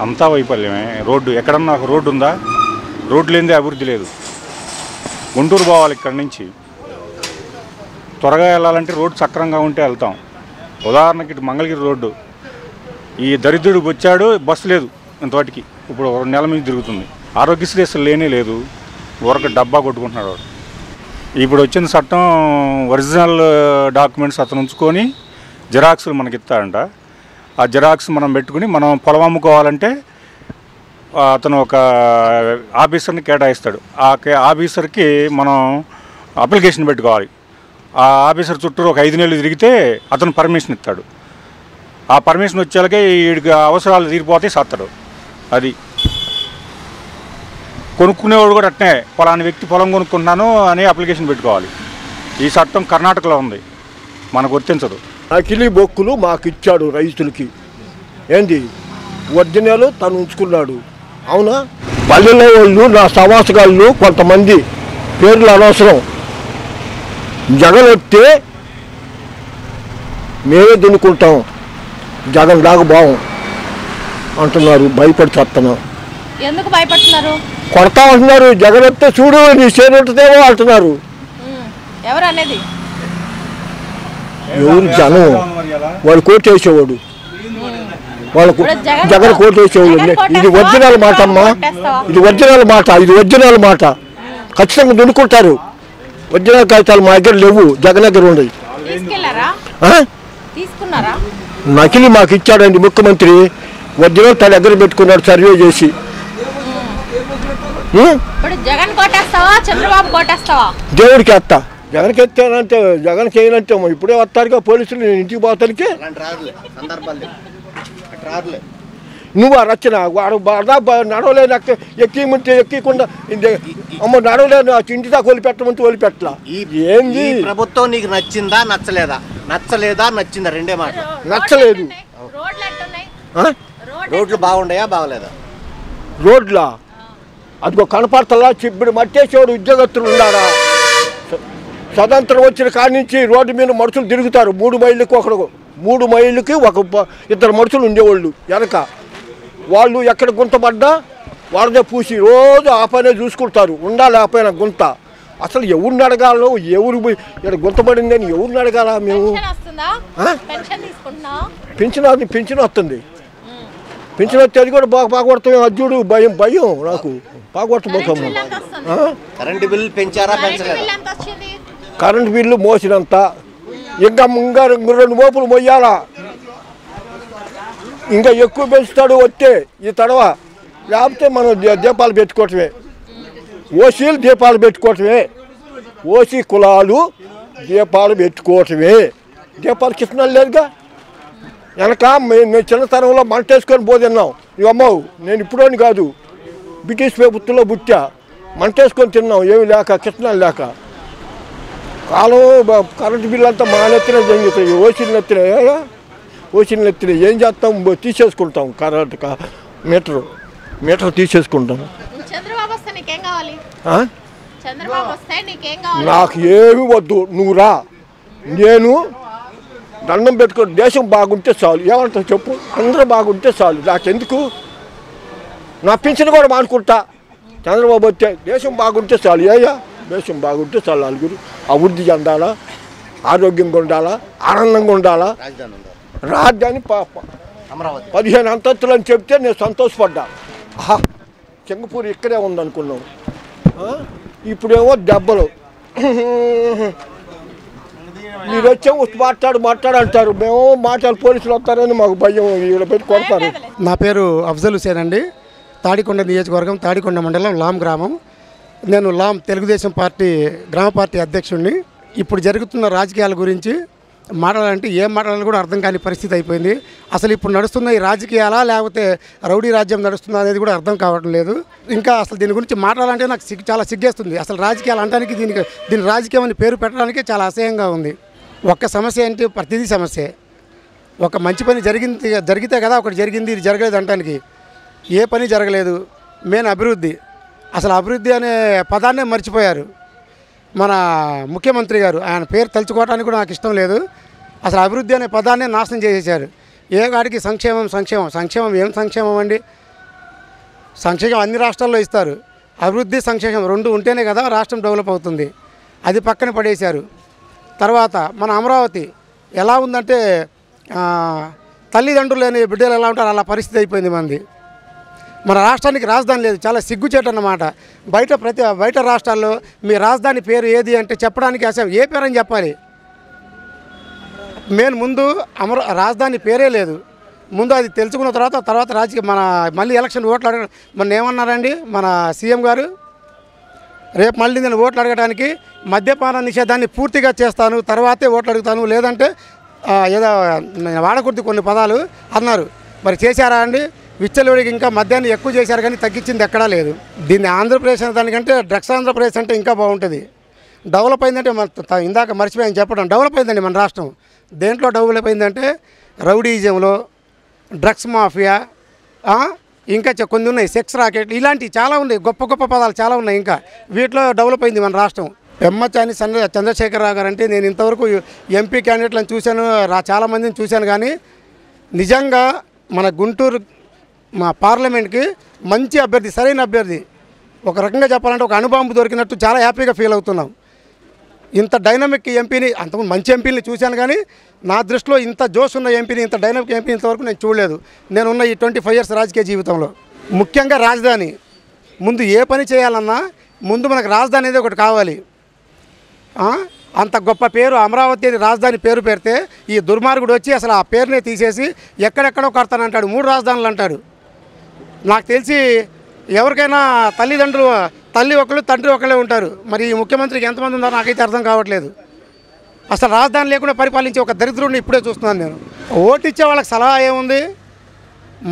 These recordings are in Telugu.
అంతా వైఫల్యమే. రోడ్డు ఎక్కడన్నా ఒక రోడ్డు ఉందా? రోడ్డు లేనిదే అభివృద్ధి లేదు. గుంటూరు పోవాలి ఇక్కడి నుంచి, త్వరగా వెళ్ళాలంటే రోడ్డు సక్రంగా ఉంటే వెళ్తాం. ఉదాహరణకి ఇటు మంగళగిరి రోడ్డు, ఈ దరిద్రుడు వచ్చాడు, బస్సు లేదు ఇంతవాటికి. ఇప్పుడు 2 నెలల నుంచి తిరుగుతుంది. ఆరోగ్యశ్రీ అసలు లేనే లేదు, ఊరక డబ్బా కొట్టుకుంటున్నాడు వాడు. ఇప్పుడు వచ్చిన చట్టం ఒరిజినల్ డాక్యుమెంట్స్ అతను ఉంచుకొని జిరాక్స్లు మనకి ఇస్తాడంట. ఆ జిరాక్స్ మనం పెట్టుకుని మనం పొలం అమ్ముకోవాలంటే అతను ఒక ఆఫీసర్ని కేటాయిస్తాడు. ఆ ఆఫీసర్కి మనం అప్లికేషన్ పెట్టుకోవాలి. ఆ ఆఫీసర్ చుట్టూ ఒక 5 నెలలు తిరిగితే అతను పర్మిషన్ ఇస్తాడు. ఆ పర్మిషన్ వచ్చేలాగే వీడికి అవసరాలు తీరిపోతే సత్తాడు. అది కొనుక్కునేవాడు కూడా అట్నే, పలానా వ్యక్తి పొలం కొనుక్కుంటున్నాను అని అప్లికేషన్ పెట్టుకోవాలి. ఈ చట్టం కర్ణాటకలో ఉంది, మనకు వర్తించదు. నకిలీ బొక్కులు మాకు ఇచ్చాడు రైతులకి. ఏంది ఒరిజినల్ తను ఉంచుకున్నాడు. అవునా? పల్లెల్లో వాళ్ళు నా సవాసగాళ్ళు కొంతమంది పేర్లు అనవసరం. జగన్ వస్తే మేమే దున్నుకుంటాం, జగన్ లాగా బావం అంటున్నారు. భయపడి చేస్తున్నాం. ఎందుకు భయపడుతున్నారు? కొడతా అంటున్నారు. జగన్ వస్తే చూడు నీ చేను ఉంటుందేమో అంటున్నారు. ఎవరు అనేది? ఎవరు? జనం. వాడు కోర్టు వేసేవాడు, వాళ్ళకు జగన్ కోర్టు వేసేవాడు. ఇది ఒరిజినల్ మాట అమ్మా, ఇది ఒరిజినల్ మాట, ఇది ఒరిజినల్ మాట. ఖచ్చితంగా దున్నుకుంటారు. ఒరిజినల్ కాగితాలు మా దగ్గర లేవు, జగన్ దగ్గర ఉన్నాయి. నకిలీ మాకు ఇచ్చాడండి ముఖ్యమంత్రి. ఒరిజినల్ తన దగ్గర పెట్టుకున్నాడు సర్వే చేసి. దేవుడికి ఎత్తా, జగన్కి ఎత్తానంటే జగన్కి వేయనంటే ఇప్పుడే వస్తారుగా పోలీసులు. నేను ఇంటికి పోతానికి నువ్వు ఆ రచన వాడు నడవలేని ఎక్కిమంటే ఎక్కకుండా అమ్మ నడవలేను ఇంటి దాకా వదిలిపెట్టమంటే వదిలిపెట్టలా. ఏంది ప్రభుత్వం నీకు నచ్చిందా నచ్చలేదా? నచ్చిందా? రెండే మాట. నచ్చలేదు. రోడ్లు బాగుండయా బాగలేదా? రోడ్లా అదిగో కనపడతలా. ఇప్పుడు మట్టేసేవాడు ఉద్యోగస్తులు ఉన్నాడా? స్వతంత్రం వచ్చిన కాడి నుంచి రోడ్డు మీద మనుషులు తిరుగుతారు. 3 మైళ్ళకి ఒకడు, 3 మైళ్ళకి ఒక 2 మనుషులు ఉండేవాళ్ళు వెనక. వాళ్ళు ఎక్కడ గుంతపడ్డా వాళ్ళదే పూసి రోజు ఆ పనే చూసుకుంటారు. ఉండాలి ఆ పైన గుంత. అసలు ఎవరిని అడగాలో, ఎవరు ఇక్కడ గుంతపడిందని ఎవరిని అడగాల మేము? పింఛన్ వస్తుంది. పింఛన్ వస్తే అది కూడా బాగొడతాం. అజ్జుడు భయం నాకు బాగొట్టబోతాము. కరెంటు బిల్లు పెంచారా పెంచలేదా? కరెంటు బిల్లు మోసినంత, ఇంకా 2 మోపులు మొయ్యాలా. ఇంకా ఎక్కువ పెంచుతాడు వస్తే ఈ తడవ. లేకపోతే మనం దీపాలు పెట్టుకోవటమే, ఓసీలు దీపాలు పెట్టుకోవటమే, ఓసీ కులాలు దీపాలు పెట్టుకోవటమే. దీపాలు కిరణాలు లేదుగా. వెనక మేము చిన్నతనంలో మంట వేసుకొని పోతున్నాం. ఇవి అమ్మవు, నేను ఇప్పుడోని కాదు, బ్రిటిష్ ప్రభుత్వంలో పుట్టా. మంట వేసుకొని తిన్నాం, ఏమి లేక, కిరణాలు లేక. కాలం కరెంటు బిల్లు అంతా మా నెత్తిన జంగుతాయి. ఓసీలు నెత్తిన ఏం చేస్తాం? తీసేసుకుంటాం. కరెంట్ మీటర్ తీసేసుకుంటాం. నాకు ఏమి వద్దు, నువ్వు రా. నేను దండం పెట్టుకో, దేశం బాగుంటే చాలు. ఏమంటావు చెప్పు? అందరూ బాగుంటే చాలు. నాకెందుకు? నా పింఛను కూడా మానుకుంటా. చంద్రబాబు వచ్చే దేశం బాగుంటే చాలు. దేశం బాగుంటే చాలు. నలుగురు అభివృద్ధి చెందాలా, ఆరోగ్యంగా ఉండాలా, ఆనందంగా ఉండాలా. రాజధాని 15 అంతస్తులు అని చెప్తే నేను సంతోషపడ్డా. సింగపూర్ ఇక్కడే ఉందనుకున్నాం. ఇప్పుడేమో దెబ్బలు. మీరు వచ్చే మాట్లాడు అంటారు. మేము మాట్లాడు పోలీసులు వస్తారని మాకు భయం. ఇక్కడ పెట్టి కొడతారు. నా పేరు అఫ్జల్ హుసేన్ అండి. తాడికొండ నియోజకవర్గం, తాడికొండ మండలం, లాం గ్రామం. నేను లాం తెలుగుదేశం పార్టీ గ్రామ పార్టీ అధ్యక్షుడిని. ఇప్పుడు జరుగుతున్న రాజకీయాల గురించి మాట్లాడాలంటే ఏం మాట్లాడాలని కూడా అర్థం కాని పరిస్థితి అయిపోయింది. అసలు ఇప్పుడు నడుస్తున్న ఈ రాజకీయాలా లేకపోతే రౌడీ రాజ్యం నడుస్తుందా అనేది కూడా అర్థం కావడం లేదు. ఇంకా అసలు దీని గురించి మాట్లాడాలంటే నాకు చాలా సిగ్గేస్తుంది. అసలు రాజకీయాలు అనడానికి దీని రాజకీయం అని పేరు పెట్టడానికే చాలా అసహ్యంగా ఉంది. ఒక్క సమస్య ఏంటి? ప్రతిదీ సమస్యే. ఒక మంచి పని జరిగితే కదా ఒకటి జరిగింది, ఇది జరగలేదు అనడానికి. ఏ పని జరగలేదు. మెయిన్ అభివృద్ధి. అసలు అభివృద్ధి అనే పదాన్నే మర్చిపోయారు మన ముఖ్యమంత్రి గారు. ఆయన పేరు తలుచుకోవడానికి కూడా నాకు ఇష్టం లేదు. అసలు అభివృద్ధి అనే పదాన్నే నాశనం చేసేశారు. ఏ వాడికి సంక్షేమం. ఏం సంక్షేమం అండి? సంక్షేమం అన్ని రాష్ట్రాల్లో ఇస్తారు. అభివృద్ధి సంక్షేమం రెండు ఉంటేనే కదా రాష్ట్రం డెవలప్ అవుతుంది. అది పక్కన పడేశారు. తర్వాత మన అమరావతి ఎలా ఉందంటే తల్లిదండ్రులు లేని బిడ్డలు ఎలా ఉంటారో అలా పరిస్థితి అయిపోయింది మంది. మన రాష్ట్రానికి రాజధాని లేదు, చాలా సిగ్గుచేటు అన్నమాట. బయట రాష్ట్రాల్లో మీ రాజధాని పేరు ఏది అంటే చెప్పడానికి అసలు ఏ పేరు అని చెప్పాలి. ముందు రాజధాని పేరే లేదు. ముందు అది తెలుసుకున్న తర్వాత రాజకీయ మళ్ళీ ఎలక్షన్ ఓట్లు అడగ మొన్న ఏమన్నారండి మన సీఎం గారు, రేపు మళ్ళీ నేను ఓట్లు అడగడానికి మద్యపాన నిషేధాన్ని పూర్తిగా చేస్తాను, తర్వాతే ఓట్లు అడుగుతాను, లేదంటే ఏదో వాడకూడదు కొన్ని పదాలు అన్నారు. మరి చేశారా అండి? విచ్చలవిడికి ఇంకా మద్యాన్ని ఎక్కువ చేశారు కానీ తగ్గించింది ఎక్కడా లేదు. దీన్ని ఆంధ్రప్రదేశ్ దానికంటే డ్రగ్స్ ఆంధ్రప్రదేశ్ అంటే ఇంకా బాగుంటుంది. డెవలప్ అయిందంటే ఇందాక మర్చిపోయాను చెప్పడం, డెవలప్ అయిందండి మన రాష్ట్రం. దేంట్లో డెవలప్ అయిందంటే రౌడీజంలో, డ్రగ్స్ మాఫియా, ఇంకా కొన్ని ఉన్నాయి, సెక్స్ రాకెట్, ఇలాంటివి చాలా ఉన్నాయి, గొప్ప గొప్ప పదాలు చాలా ఉన్నాయి. ఇంకా వీటిలో డెవలప్ అయింది మన రాష్ట్రం. పెమ్మచాని చంద్రశేఖరరావు గారు అంటే నేను ఇంతవరకు ఎంపీ క్యాండిడేట్లను చూశాను, చాలామందిని చూశాను, కానీ నిజంగా మన గుంటూరు మా పార్లమెంట్కి మంచి అభ్యర్థి, సరైన అభ్యర్థి. ఒక రకంగా చెప్పాలంటే ఒక అణుబాంబు దొరికినట్టు చాలా హ్యాపీగా ఫీల్ అవుతున్నాం. ఇంత డైనమిక్ ఎంపీని, అంతకుముందు మంచి ఎంపీని చూశాను కానీ నా దృష్టిలో ఇంత జోష్ ఉన్న ఎంపీని, ఇంత డైనమిక్ ఎంపీని ఇంతవరకు నేను చూడలేదు నేనున్న ఈ 25 years రాజకీయ జీవితంలో. ముఖ్యంగా రాజధాని ముందు ఏ పని చేయాలన్నా ముందు మనకు రాజధాని అనేది ఒకటి కావాలి. అంత గొప్ప పేరు అమరావతి రాజధాని పేరు పెడితే ఈ దుర్మార్గుడు వచ్చి అసలు ఆ పేరునే తీసేసి ఎక్కడెక్కడో కడతానంటాడు, 3 రాజధానులు అంటాడు. నాకు తెలిసి ఎవరికైనా తల్లి ఒకళ్ళు తండ్రి ఒకళ్ళే ఉంటారు. మరి ఈ ముఖ్యమంత్రికి ఎంతమంది ఉన్నారో నాకైతే అర్థం కావట్లేదు. అసలు రాజధాని లేకుండా పరిపాలించే ఒక దరిద్రుడిని ఇప్పుడే చూస్తున్నాను నేను. ఓటు ఇచ్చే వాళ్ళకి సలహా ఏముంది?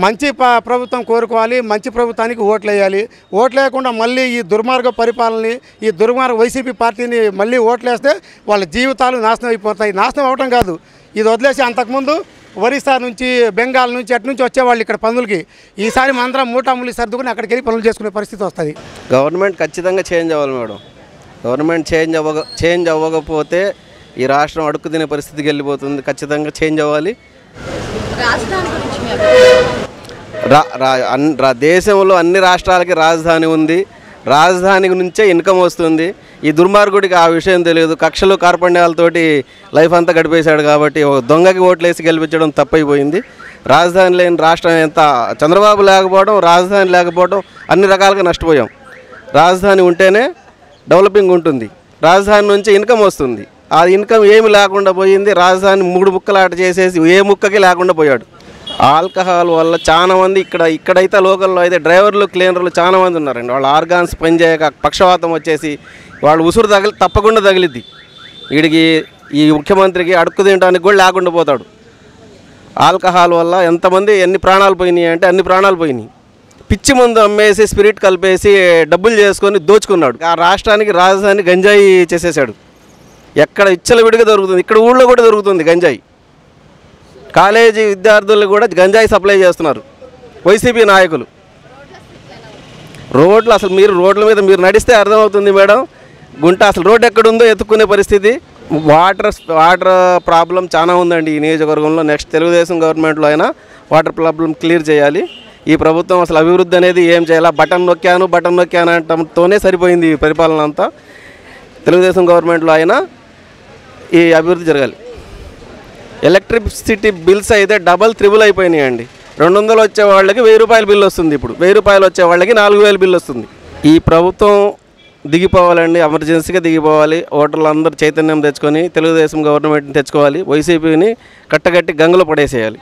మంచి ప్రభుత్వం కోరుకోవాలి, మంచి ప్రభుత్వానికి ఓట్లు వేయాలి. ఓట్లు వేయకుండా మళ్ళీ ఈ దుర్మార్గ పరిపాలనని, ఈ దుర్మార్గ వైసీపీ పార్టీని మళ్ళీ ఓట్లు వేస్తే వాళ్ళ జీవితాలు నాశనం అయిపోతాయి. నాశనం అవటం కాదు, ఇది వదిలేసి అంతకుముందు ఒరిస్సా నుంచి, బెంగాల్ నుంచి, అటు నుంచి వచ్చేవాళ్ళు ఇక్కడ పనులకి. ఈసారి మందరం మూటాములి సర్దుకుని అక్కడికి వెళ్ళి పనులు చేసుకునే పరిస్థితి వస్తుంది. గవర్నమెంట్ ఖచ్చితంగా చేంజ్ అవ్వాలి మేడం. గవర్నమెంట్ చేంజ్ అవ్వకపోతే ఈ రాష్ట్రం అడుక్కు తినే పరిస్థితికి వెళ్ళిపోతుంది. ఖచ్చితంగా చేంజ్ అవ్వాలి. దేశంలో అన్ని రాష్ట్రాలకి రాజధాని ఉంది, రాజధాని నుంచే ఇన్కమ్ వస్తుంది. ఈ దుర్మార్గుడికి ఆ విషయం తెలియదు. కక్షలు కార్పణ్యాలతోటి లైఫ్ అంతా గడిపేశాడు కాబట్టి దొంగకి ఓట్లేసి గెలిపించడం తప్పైపోయింది. రాజధాని లేని రాష్ట్రం ఎంత, చంద్రబాబు లేకపోవడం, రాజధాని లేకపోవడం, అన్ని రకాలుగా నష్టపోయాం. రాజధాని ఉంటేనే డెవలపింగ్ ఉంటుంది, రాజధాని నుంచి ఇన్కమ్ వస్తుంది. ఆ ఇన్కమ్ ఏమి లేకుండా పోయింది. రాజధాని 3 ముక్కలాట చేసేసి ఏ ముక్కకి లేకుండా పోయాడు. ఆల్కహాల్ వల్ల చాలామంది ఇక్కడైతే లోకల్లో అయితే డ్రైవర్లు, క్లీనర్లు చాలామంది ఉన్నారండి. వాళ్ళ ఆర్గాన్స్ పనిచేయక పక్షవాతం వచ్చేసి వాళ్ళు ఉసురు తప్పకుండా తగిలిద్ది. వీడికి ఈ ముఖ్యమంత్రికి అడుక్కు తినడానికి కూడా లేకుండా పోతాడు. ఆల్కహాల్ వల్ల ఎన్ని ప్రాణాలు పోయినాయి అంటే అన్ని ప్రాణాలు పోయినాయి. పిచ్చి మందు అమ్మేసి స్పిరిట్ కలిపేసి డబ్బులు చేసుకొని దోచుకున్నాడు. ఆ రాష్ట్రానికి రాజధాని గంజాయి చేసేసాడు. ఎక్కడ విచ్చలవిడిగా దొరుకుతుంది, ఇక్కడ ఊళ్ళో కూడా దొరుకుతుంది గంజాయి. కాలేజీ విద్యార్థులు కూడా గంజాయి సప్లై చేస్తున్నారు వైసీపీ నాయకులు. రోడ్లు అసలు రోడ్ల మీద మీరు నడిస్తే అర్థమవుతుంది మేడం. అసలు రోడ్డు ఎక్కడుందో ఎత్తుక్కునే పరిస్థితి. వాటర్ ప్రాబ్లం చాలా ఉందండి ఈ నియోజకవర్గంలో. నెక్స్ట్ తెలుగుదేశం గవర్నమెంట్లో అయినా వాటర్ ప్రాబ్లం క్లియర్ చేయాలి. ఈ ప్రభుత్వం అసలు అభివృద్ధి అనేది ఏం చేయాలి? బటన్ నొక్కాను అంటంతోనే సరిపోయింది ఈ పరిపాలన అంతా. తెలుగుదేశం గవర్నమెంట్లో అయినా ఈ అభివృద్ధి జరగాలి. ఎలక్ట్రిసిటీ బిల్స్ అయితే డబల్, త్రిబుల్ అయిపోయినాయండి. 200 వచ్చే వాళ్ళకి 1000 రూపాయల బిల్లు వస్తుంది. ఇప్పుడు 1000 రూపాయలు వచ్చే వాళ్ళకి 4000 బిల్లు వస్తుంది. ఈ ప్రభుత్వం దిగిపోవాలండి, ఎమర్జెన్సీగా దిగిపోవాలి. ఓటర్లు అందరూ చైతన్యం తెచ్చుకొని తెలుగుదేశం గవర్నమెంట్ని తెచ్చుకోవాలి. వైసీపీని కట్టగట్టి గంగలో పడేసేయాలి.